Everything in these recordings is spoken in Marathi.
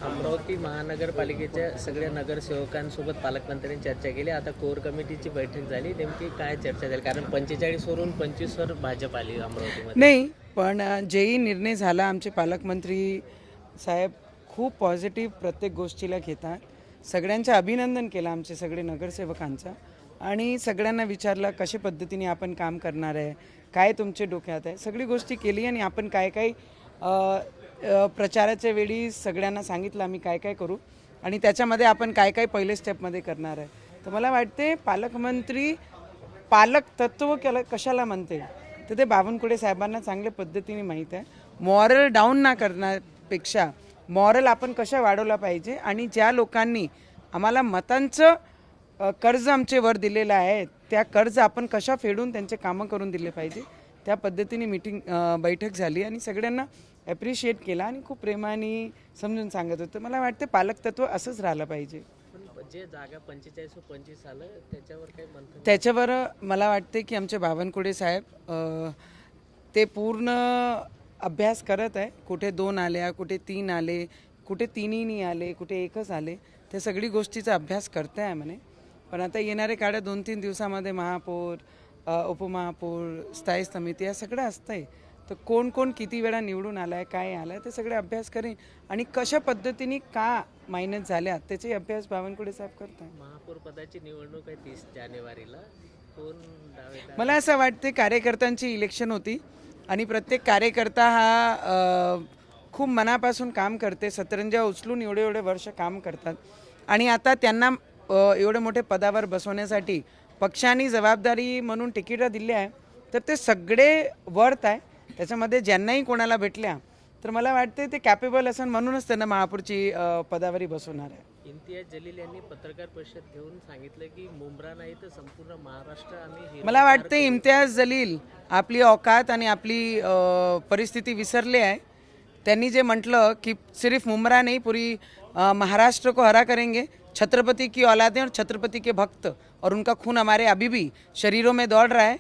अमरावती महानगरपालिकेच्या सगळ्या नगरसेवकांसोबत पालकमंत्र्यांनी चर्चा केली. आता कोर कमिटीची बैठक झाली. नेमकी काय चर्चा झाली? कारण 45 वरून 25 वर भाजप आली अमरावतीमध्ये. नाही, पण जेही निर्णय झाला, आमचे पालकमंत्री साहेब खूप पॉझिटिव्ह प्रत्येक गोष्टीला घेतात. सगळ्यांचं अभिनंदन केलं आमचे सगळे नगरसेवकांचं आणि सगळ्यांना विचारलं कशा पद्धतीने आपण काम करणार आहे, काय तुमचे डोक्यात आहे, सगळी गोष्टी केली आणि आपण काय काय प्रचाराच्या वेळी सगळ्यांना सांगितलं आम्ही काय काय करू आणि त्याच्यामध्ये आपण काय काय पहिले स्टेपमध्ये करणार आहे. तर मला वाटते पालकमंत्री पालक तत्व कशाला म्हणते तर ते बावनकुळे साहेबांना चांगल्या पद्धतीने माहीत आहे. मॉरल डाऊन ना करण्यापेक्षा मॉरल आपण कशा वाढवला पाहिजे आणि ज्या लोकांनी आम्हाला मतांचं कर्ज आमचे वर दिलेलं आहे त्या कर्ज आपण कशा फेडून त्यांचे कामं करून दिले पाहिजे त्या पद्धतीने बैठक झाली आणि सगळ्यांना ॲप्रिशिएट केला आणि खूप प्रेमाने समजून सांगत होतं. मला वाटते पालकतत्व असंच राहिलं पाहिजे. जे जागा 45 व 25 आलं त्याच्यावर काही मंथन? त्याच्यावर मला वाटते की आमचे बावनकुळे साहेब ते पूर्ण अभ्यास करत आहे. कुठे 2 आल्या, कुठे 3 आले, कुठे 3ही नाही आले, कुठे 1च आले, ते सगळी गोष्टीचा अभ्यास करते आहे म्हणे. पण आता येणारे काळ्या 2-3 दिवसामध्ये महापौर, उपमहापौर, स्थायी समिती या सगळं असतं आहे. तर कोण कोण किती वेळा निवडून आला आहे, काय आलं आहे, ते सगळे अभ्यास करेन आणि कशा पद्धतीने का मायनस झाल्या त्याचे अभ्यास बावनकुळे साहेब करत आहे. महापौर पदाची निवडणूक आहे 30 जानेवारीला. कोण दावेदार? मला असं वाटते कार्यकर्त्यांची इलेक्शन होती आणि प्रत्येक कार्यकर्ता हा खूप मनापासून काम करते. सतरंजा उचलून एवढे एवढे वर्ष काम करतात आणि आता त्यांना एवढे मोठे पदावर बसवण्यासाठी पक्षाने जबाबदारी म्हणून तिकीटं दिली आहे. तर ते सगळे वर्थ आहे. त्याच्यामध्ये ज्यांनाही कोणाला भेटल्या तर मला वाटते ते कॅपेबल असेल म्हणूनच त्यांना महापौरची पदावरी बसवणार आहे. इम्तियाज जलील यांनी पत्रकार परिषद घेऊन सांगितलं की मुंब्रा नाही तर संपूर्ण महाराष्ट्र आम्ही. मला वाटते इम्तियाज जलील आपली औकात आणि आपली परिस्थिती विसरले आहे. त्यांनी जे म्हटलं की सिर्फ मुंब्रा नहीं पूरी महाराष्ट्र को हरा करेंगे, छत्रपति की औलादें और छत्रपति के भक्त और उनका खून हमारे अभी भी शरीरों में दौड़ रहा है.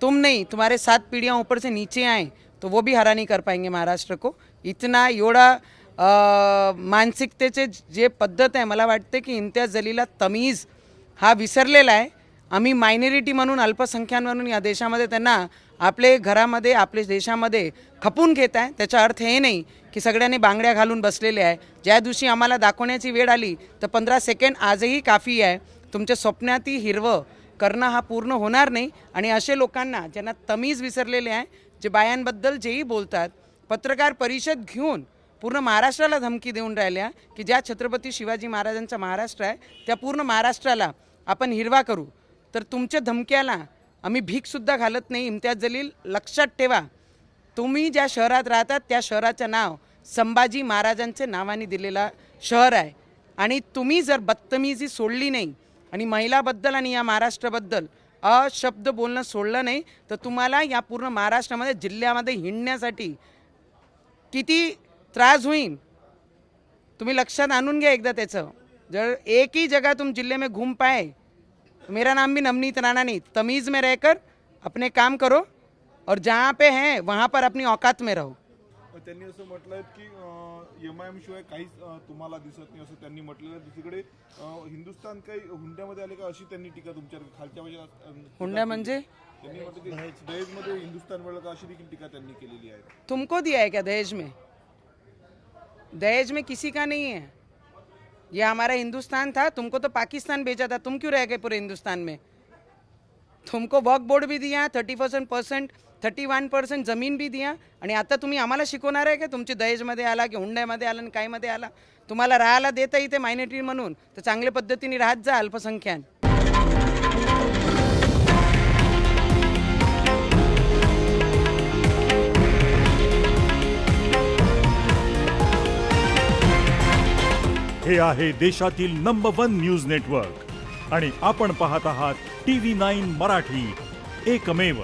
तुम नहीं, तुम्हारे 7 पीढ़ियाँ ऊपर से नीचे आए तो वो भी हरा नहीं कर पाएंगे महाराष्ट्र को. इतना एवढा मानसिकतेचे जे पद्धत आहे मला वाटते की इम्तियाज जलीलला तमीज हा विसरलेला आहे. आम्ही मायनॉरिटी म्हणून अल्पसंख्याक म्हणून या देशामध्ये त्यांना आपले घरामध्ये आपले देशामध्ये खपून घेत आहे. त्याचा अर्थ हे नाही की सगळ्यांनी बांगड्या घालून बसलेले आहे. ज्या दिवशी आम्हाला दाखवण्याची वेळ आली तर 15 सेकंड आजही काफी आहे. तुमच्या स्वप्नातही हिरवं करणं हा पूर्ण होणार नाही आणि असे लोकांना ज्यांना तमीज विसरलेले आहे, जे बायांबद्दल जेही बोलतात, पत्रकार परिषद घेऊन पूर्ण महाराष्ट्राला धमकी देऊन राहिल्या की ज्या छत्रपती शिवाजी महाराजांचा महाराष्ट्र आहे त्या पूर्ण महाराष्ट्राला आपण हिरवा करू, तर तुमच्या धमक्याला आम्ही भीकसुद्धा घालत नाही. इम्तियाज जलील लक्षात ठेवा, तुम्ही ज्या शहरात राहतात त्या शहराचं नाव संभाजी महाराजांचे नावाने दिलेला शहर आहे आणि तुम्ही जर बदतमीजी सोडली नाही आणि महिलाबद्दल आणि या महाराष्ट्राबद्दल अशब्द बोलणं सोडलं नाही तर तुम्हाला या पूर्ण महाराष्ट्रामध्ये जिल्ह्यामध्ये हिंडण्यासाठी किती त्रास होईल तुम्ही लक्षात आणून घ्या एकदा त्याचं. जर एक ही जगह तुम जिले में घूम पाए तो मेरा नाम भी नवनीत राणा नहीं. तमीज़ में रहकर अपने काम करो और जहाँ पे हैं वहाँ पर अपनी औकात में रहो. त्यांनी असं म्हटलं की MIM शिवाय काहीच तुम्हाला दिसत नाही असं त्यांनी म्हटलेलं. दुसरीकडे हिंदुस्थान काही हुंड्यामध्ये आले का अशी त्यांनी टीका तुमच्या खालच्या बाजूला. हुंडा म्हणजे त्यांनी म्हटलं की दहेजमध्ये हिंदुस्थान मिळलं का अशी देखील टीका त्यांनी केलेली आहे. तुमको दिया है क्या दहेज में? दहेज में किसी का नहीं है. ये हमारा हिंदुस्तान था, तुमको तो पाकिस्तान भेजा था. तुम क्यों रह गए पूरे हिंदुस्तान में? तुमको वक्फ बोर्ड भी दिया, 31% 31% जमीन भी दिया आणि आता तुम्ही आम्हाला शिकवणार आहे का तुमची दहेजमध्ये आला की हुंड्यामध्ये आला आणि कायमध्ये आला. तुम्हाला राहायला देता इथे मायनॉरिटी म्हणून तर चांगल्या पद्धतीने राहत जा अल्पसंख्याक. हे आहे देशातील नंबर 1 न्यूज नेटवर्क आणि आपण पाहत आहात TV9 मराठी, एकमेव.